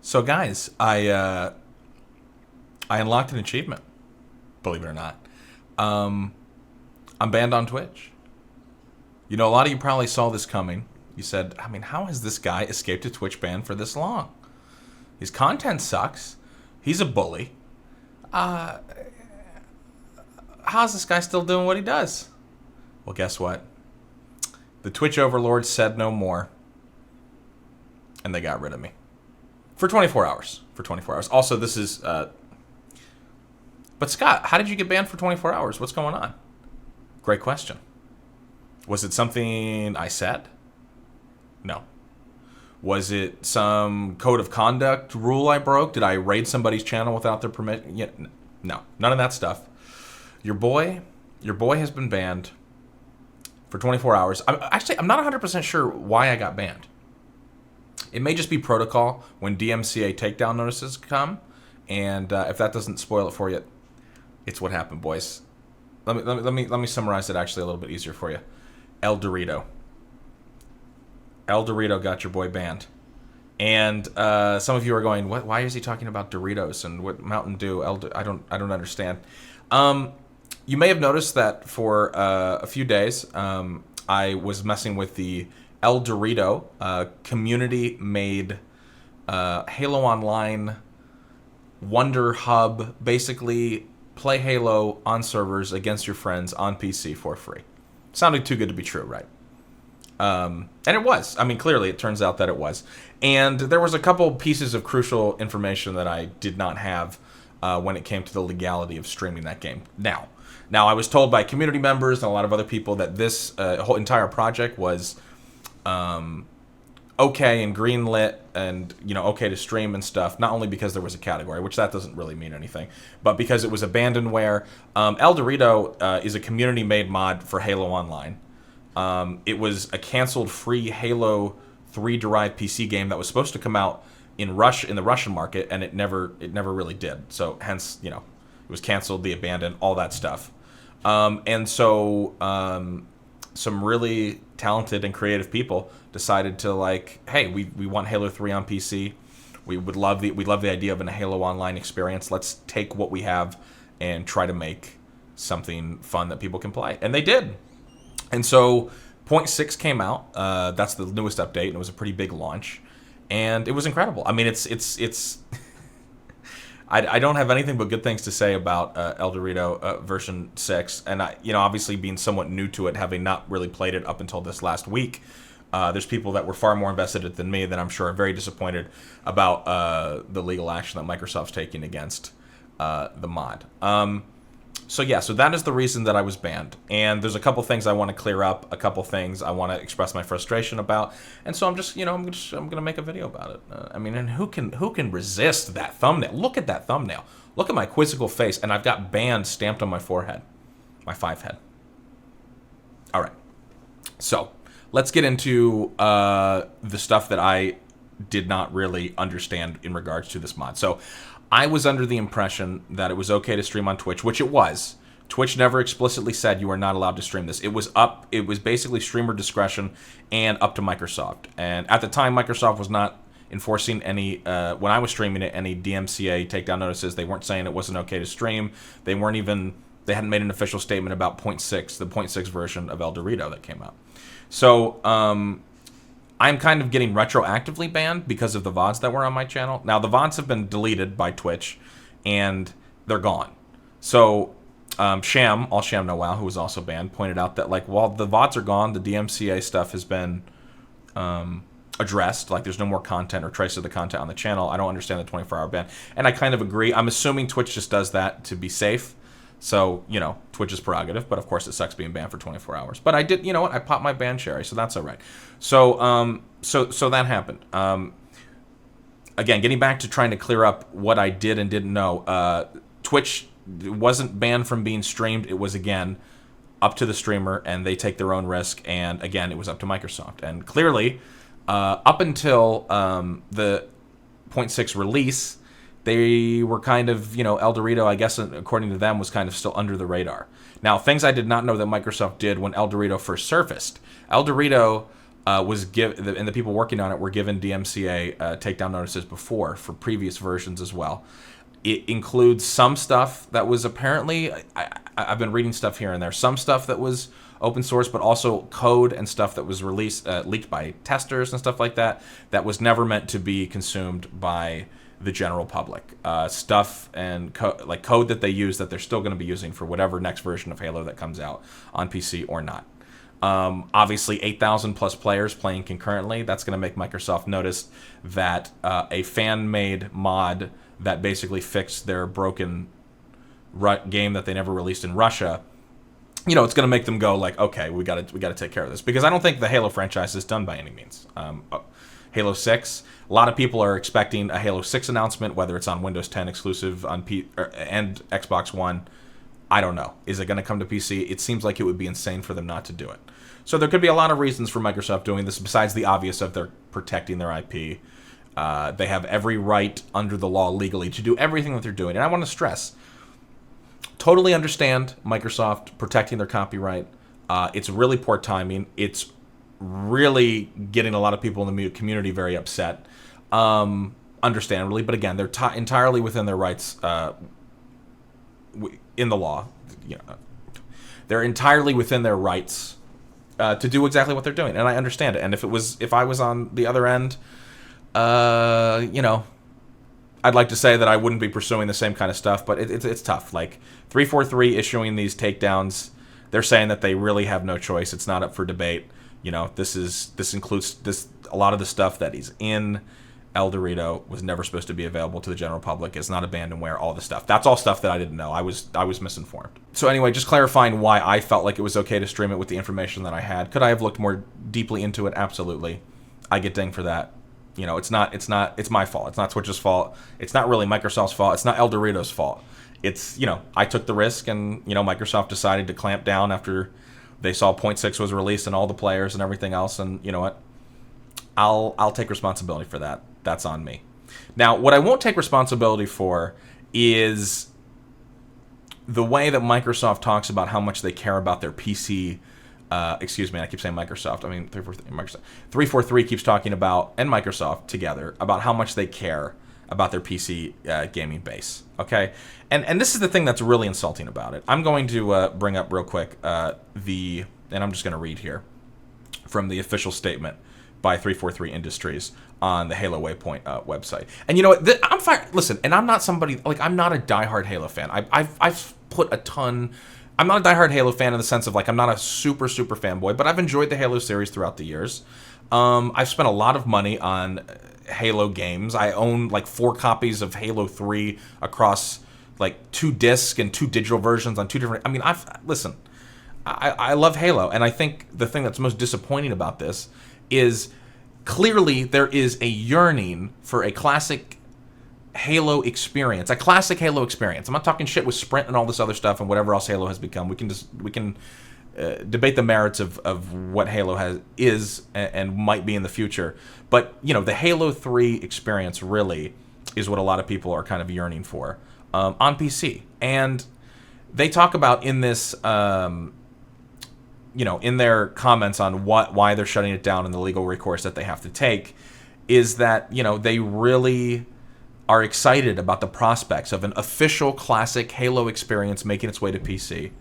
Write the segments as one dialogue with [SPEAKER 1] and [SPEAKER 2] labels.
[SPEAKER 1] So, guys, I unlocked an achievement. Believe it or not, um, I'm banned on Twitch. You know, a lot of you probably saw this coming. You said, I mean, how has this guy escaped a Twitch ban for this long? His content sucks. He's a bully. Uh, how's this guy still doing what he does? Well, guess what? The Twitch overlords said no more, and they got rid of me for 24 hours. For 24 hours. Also, this is. But Scott, how did you get banned for 24 hours? What's going on? Great question. Was it something I said? No. Was it some code of conduct rule I broke? Did I raid somebody's channel without their permission? Yeah, no, none of that stuff. Your boy has been banned for 24 hours. I'm not 100% sure why I got banned. It may just be protocol when DMCA takedown notices come, and if that doesn't spoil it for you, it's what happened, boys. Let me summarize it actually a little bit easier for you. ElDewrito got your boy banned, and some of you are going, "What? Why is he talking about Doritos and what Mountain Dew?" I don't understand. You may have noticed that for a few days, I was messing with the ElDewrito community-made Halo Online Wonder Hub, basically play Halo on servers against your friends on PC for free. Sounded too good to be true, right? And it was. I mean, clearly, it turns out that it was. And there was a couple pieces of crucial information that I did not have when it came to the legality of streaming that game. Now, I was told by community members and a lot of other people that this whole entire project was okay and greenlit and, okay to stream and stuff, not only because there was a category, which that doesn't really mean anything, but because it was abandonware. ElDewrito is a community-made mod for Halo Online. It was a canceled free Halo 3 derived PC game that was supposed to come out in the Russian market, and it never really did. So hence, it was canceled, the abandoned, all that stuff. And so some really talented and creative people decided to hey, we want Halo 3 on PC. We love the idea of a Halo Online experience. Let's take what we have and try to make something fun that people can play. And they did. And so 0.6 came out. That's the newest update, and it was a pretty big launch. And it was incredible. I mean, it's I don't have anything but good things to say about ElDewrito version 6. And obviously being somewhat new to it, having not really played it up until this last week, there's people that were far more invested in it than me that I'm sure are very disappointed about the legal action that Microsoft's taking against the mod. So that is the reason that I was banned. And there's a couple things I want to clear up, a couple things I want to express my frustration about. And so I'm just, I'm going to make a video about it. And who can resist that thumbnail? Look at that thumbnail. Look at my quizzical face, and I've got banned stamped on my forehead, my 5 head. All right. So let's get into the stuff that I did not really understand in regards to this mod. So I was under the impression that it was okay to stream on Twitch, which it was. Twitch never explicitly said you are not allowed to stream this. It was basically streamer discretion and up to Microsoft. And at the time, Microsoft was not enforcing any, when I was streaming it, any DMCA takedown notices. They weren't saying it wasn't okay to stream. They hadn't made an official statement about 0.6, the 0.6 version of ElDewrito that came out. So, I'm kind of getting retroactively banned because of the VODs that were on my channel. Now, the VODs have been deleted by Twitch, and they're gone. So, Sham Noel, who was also banned, pointed out that, while the VODs are gone, the DMCA stuff has been addressed. There's no more content or trace of the content on the channel. I don't understand the 24-hour ban. And I kind of agree. I'm assuming Twitch just does that to be safe. So, Twitch is prerogative, but of course it sucks being banned for 24 hours. But I did, I popped my ban cherry, so that's all right. So, so that happened. Again, getting back to trying to clear up what I did and didn't know, Twitch wasn't banned from being streamed. It was, again, up to the streamer, and they take their own risk. And, again, it was up to Microsoft. And clearly, up until the 0.6 release, they were kind of, ElDewrito, I guess, according to them, was kind of still under the radar. Now, things I did not know that Microsoft did when ElDewrito first surfaced. ElDewrito was given, and the people working on it were given DMCA takedown notices before for previous versions as well. It includes some stuff that was apparently, I've been reading stuff here and there, some stuff that was open source, but also code and stuff that was released, leaked by testers and stuff like that, that was never meant to be consumed by the general public. Stuff and code that they use that they're still going to be using for whatever next version of Halo that comes out on PC or not. Obviously, 8,000 plus players playing concurrently. That's going to make Microsoft notice that a fan-made mod that basically fixed their broken game that they never released in Russia, you know, it's going to make them go like, okay, we got to take care of this, because I don't think the Halo franchise is done by any means. Halo 6, a lot of people are expecting a Halo 6 announcement, whether it's on Windows 10 exclusive on and Xbox One. I don't know. Is it going to come to PC? It seems like it would be insane for them not to do it. So there could be a lot of reasons for Microsoft doing this besides the obvious of they're protecting their IP. They have every right under the law legally to do everything that they're doing. And I want to stress, totally understand Microsoft protecting their copyright. It's really poor timing. It's really getting a lot of people in the community very upset, understandably. But again, they're entirely within their rights in the law. You know, they're entirely within their rights to do exactly what they're doing, and I understand it. And if I was on the other end, you know, I'd like to say that I wouldn't be pursuing the same kind of stuff, but it's tough. Like 343 issuing these takedowns, they're saying that they really have no choice. It's not up for debate. You know, this includes a lot of the stuff that is in ElDewrito was never supposed to be available to the general public. It's not abandonware, all the stuff. That's all stuff that I didn't know. I was misinformed. So anyway, just clarifying why I felt like it was okay to stream it with the information that I had. Could I have looked more deeply into it? Absolutely. I get dinged for that. You know, it's my fault. It's not Twitch's fault. It's not really Microsoft's fault. It's not ElDewrito's fault. It's, you know, I took the risk, and, you know, Microsoft decided to clamp down after they saw 0.6 was released and all the players and everything else, and you know what? I'll take responsibility for that. That's on me. Now, what I won't take responsibility for is the way that Microsoft talks about how much they care about their PC. Excuse me, I keep saying Microsoft. I mean, 343, Microsoft. 343 keeps talking about, and Microsoft together, about how much they care about their PC gaming base. Okay? And this is the thing that's really insulting about it. I'm going to bring up real quick and I'm just going to read here from the official statement by 343 Industries on the Halo Waypoint website. And you know what? I'm fine. Listen, and I'm not somebody, like, I'm not a diehard Halo fan. I've put a ton. I'm not a diehard Halo fan in the sense of, like, I'm not a super fanboy, but I've enjoyed the Halo series throughout the years. I've spent a lot of money on Halo games. I own, like, 4 copies of Halo 3 across, like, 2 discs and 2 digital versions on 2 different. I mean, listen, I love Halo, and I think the thing that's most disappointing about this is clearly there is a yearning for a classic Halo experience, a classic Halo experience. I'm not talking shit with Sprint and all this other stuff and whatever else Halo has become. We can debate the merits of what Halo is and might be in the future. But, you know, the Halo 3 experience really is what a lot of people are kind of yearning for on PC. And they talk about in this, you know, in their comments on why they're shutting it down and the legal recourse that they have to take, is that, you know, they really are excited about the prospects of an official classic Halo experience making its way to PC.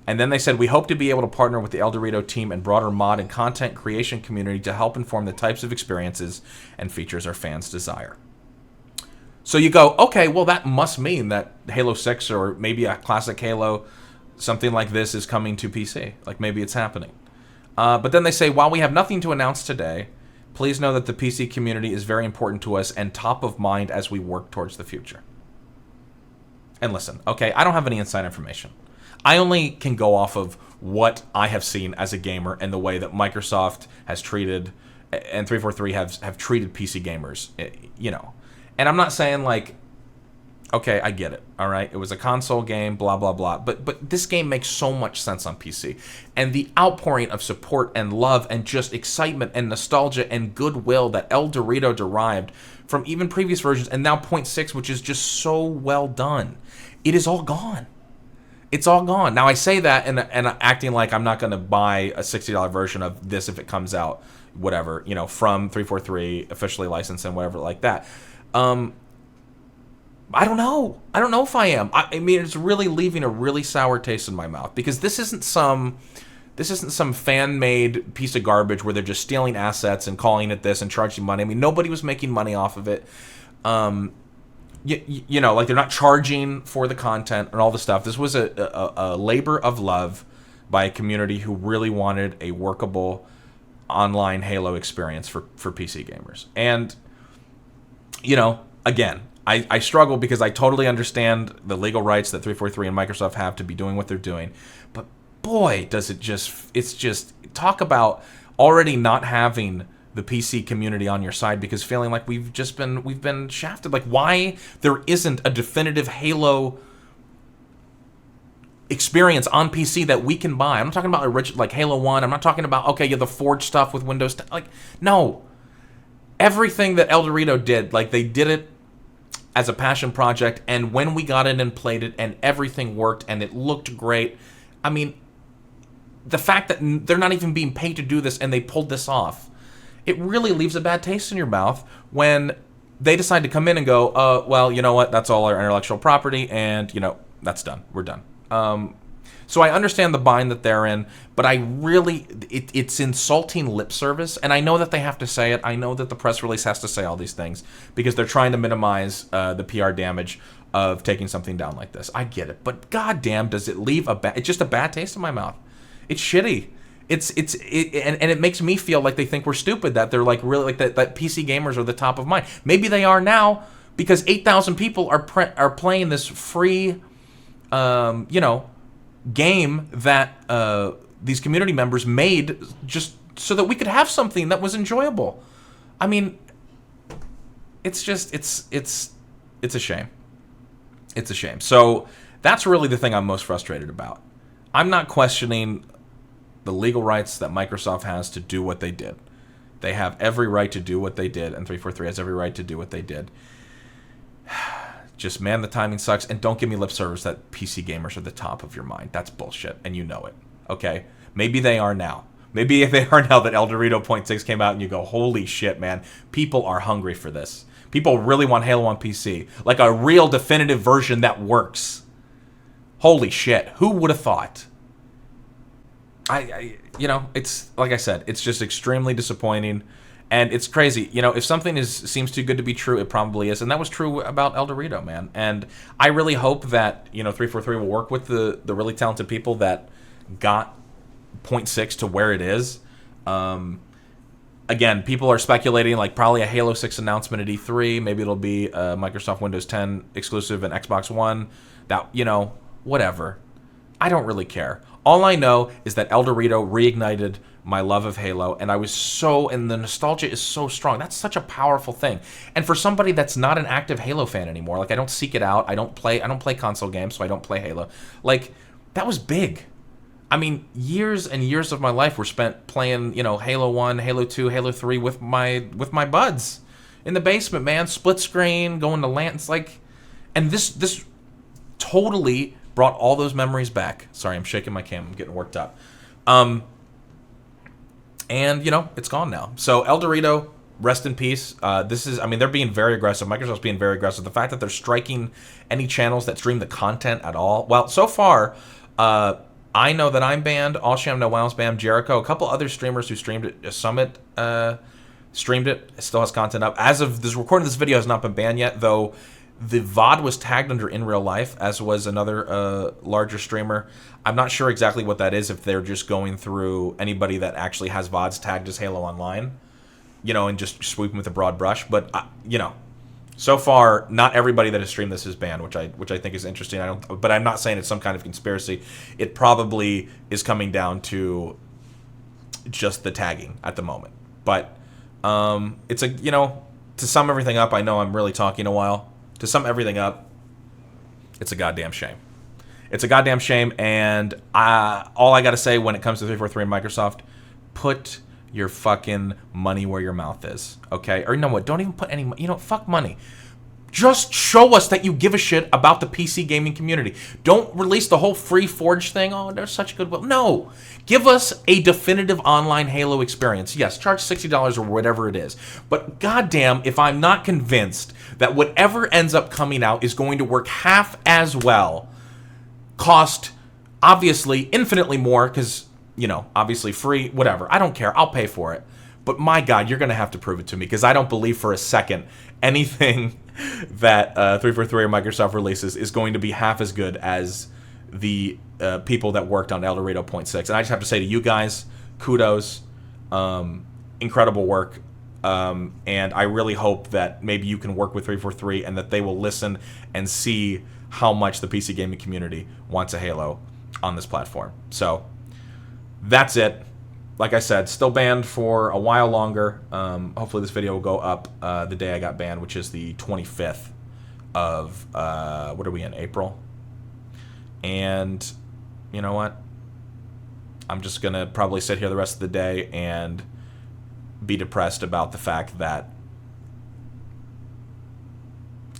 [SPEAKER 1] And then they said, we hope to be able to partner with the ElDewrito team and broader mod and content creation community to help inform the types of experiences and features our fans desire. So you go, okay, well, that must mean that Halo 6 or maybe a classic Halo, something like this, is coming to PC. Like, maybe it's happening. But then they say, while we have nothing to announce today, please know that the PC community is very important to us and top of mind as we work towards the future. And listen, okay, I don't have any inside information. I only can go off of what I have seen as a gamer and the way that Microsoft has treated, and 343 have treated PC gamers, you know. And I'm not saying, like, okay, I get it, all right? It was a console game, blah, blah, blah. But this game makes so much sense on PC. And the outpouring of support and love and just excitement and nostalgia and goodwill that ElDewrito derived from even previous versions and now 0.6, which is just so well done, it is all gone. It's all gone. Now, I say that and acting like I'm not going to buy a $60 version of this if it comes out, whatever, from 343, officially licensed and whatever like that. I don't know. I don't know if I am. I mean, it's really leaving a really sour taste in my mouth, because this isn't some fan-made piece of garbage where they're just stealing assets and calling it this and charging money. I mean, nobody was making money off of it. Like, they're not charging for the content and all the stuff. This was a labor of love by a community who really wanted a workable online Halo experience for PC gamers. And, again, I struggle because I totally understand the legal rights that 343 and Microsoft have to be doing what they're doing. But boy, it's just talk about already not having the PC community on your side, because feeling like we've been shafted. Like, why there isn't a definitive Halo experience on PC that we can buy. I'm not talking about original, like Halo 1. I'm not talking about, the Forge stuff with Windows 10. Like, no. Everything that ElDewrito did, like, they did it as a passion project, and when we got in and played it and everything worked and it looked great, I mean, the fact that they're not even being paid to do this and they pulled this off, it really leaves a bad taste in your mouth when they decide to come in and go, well, you know what, that's all our intellectual property, and, that's done. We're done. So I understand the bind that they're in, but I really, it's insulting lip service, and I know that they have to say it. I know that the press release has to say all these things because they're trying to minimize the PR damage of taking something down like this. I get it, but goddamn, does it leave it's just a bad taste in my mouth. It's shitty. And it makes me feel like they think we're stupid, that they're like really like that PC gamers are the top of mind. Maybe they are now, because 8,000 people are playing this free, game that these community members made just so that we could have something that was enjoyable. I mean, it's just it's a shame. It's a shame. So that's really the thing I'm most frustrated about. I'm not questioning the legal rights that Microsoft has to do what they did. They have every right to do what they did, and 343 has every right to do what they did. Just, man, the timing sucks, and don't give me lip service that PC gamers are the top of your mind. That's bullshit, and you know it, okay? Maybe they are now. Maybe if they are now that ElDewrito 0.6 came out and you go, holy shit, man, people are hungry for this. People really want Halo on PC. Like a real definitive version that works. Holy shit, who would have thought? It's, like I said, it's just extremely disappointing. And it's crazy, if something seems too good to be true, it probably is. And that was true about ElDewrito, man. And I really hope that, 343 will work with the really talented people that got 0.6 to where it is. Again, people are speculating, like, probably a Halo 6 announcement at E3. Maybe it'll be a Microsoft Windows 10 exclusive and Xbox One. That, whatever. I don't really care. All I know is that ElDewrito reignited my love of Halo, and and the nostalgia is so strong. That's such a powerful thing. And for somebody that's not an active Halo fan anymore, like, I don't seek it out. I don't play console games, so I don't play Halo. Like, that was big. I mean, years and years of my life were spent playing, Halo 1, Halo 2, Halo 3 with my buds in the basement, man. Split screen, going to LAN. It's like, and this totally brought all those memories back. Sorry, I'm shaking my cam. I'm getting worked up. And, it's gone now. So, ElDewrito, rest in peace. They're being very aggressive. Microsoft's being very aggressive. The fact that they're striking any channels that stream the content at all. Well, so far, I know that I'm banned. Allsham No Wow's banned. Jericho, a couple other streamers who streamed it. Summit streamed it. It still has content up. As of this recording, this video has not been banned yet, though. The VOD was tagged under In Real Life, as was another larger streamer. I'm not sure exactly what that is, if they're just going through anybody that actually has VODs tagged as Halo Online, and just sweeping with a broad brush. But, so far, not everybody that has streamed this is banned, which I think is interesting. But I'm not saying it's some kind of conspiracy. It probably is coming down to just the tagging at the moment. But it's to sum everything up, I know I'm really talking a while. To sum everything up, it's a goddamn shame. It's a goddamn shame, and all I got to say when it comes to 343 and Microsoft, put your fucking money where your mouth is, okay? Or you know what? Don't even put any, fuck money. Just show us that you give a shit about the PC gaming community. Don't release the whole free Forge thing. Oh, there's such goodwill. No. Give us a definitive online Halo experience. Yes, charge $60 or whatever it is. But goddamn, if I'm not convinced that whatever ends up coming out is going to work half as well, cost obviously infinitely more because, you know, obviously free, whatever. I don't care. I'll pay for it. But my God, you're going to have to prove it to me because I don't believe for a second anything that 343 or Microsoft releases is going to be half as good as the people that worked on ElDewrito 0.6. And I just have to say to you guys, kudos, incredible work. And I really hope that maybe you can work with 343 and that they will listen and see how much the PC gaming community wants a Halo on this platform. So that's it. Like I said, still banned for a while longer. Hopefully this video will go up the day I got banned, which is the 25th of, what are we in, April? And you know what? I'm just going to probably sit here the rest of the day and be depressed about the fact that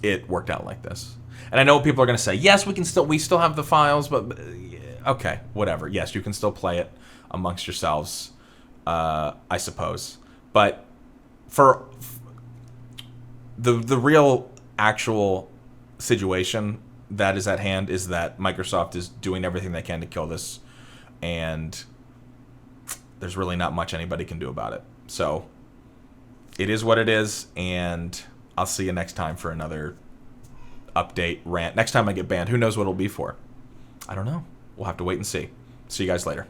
[SPEAKER 1] it worked out like this. And I know people are going to say, yes, we still have the files, but okay, whatever. Yes, you can still play it amongst yourselves, I suppose. But for the real actual situation that is at hand is that Microsoft is doing everything they can to kill this, and there's really not much anybody can do about it. So it is what it is, and I'll see you next time for another update rant. Next time I get banned, who knows what it'll be for? I don't know. We'll have to wait and see. See you guys later.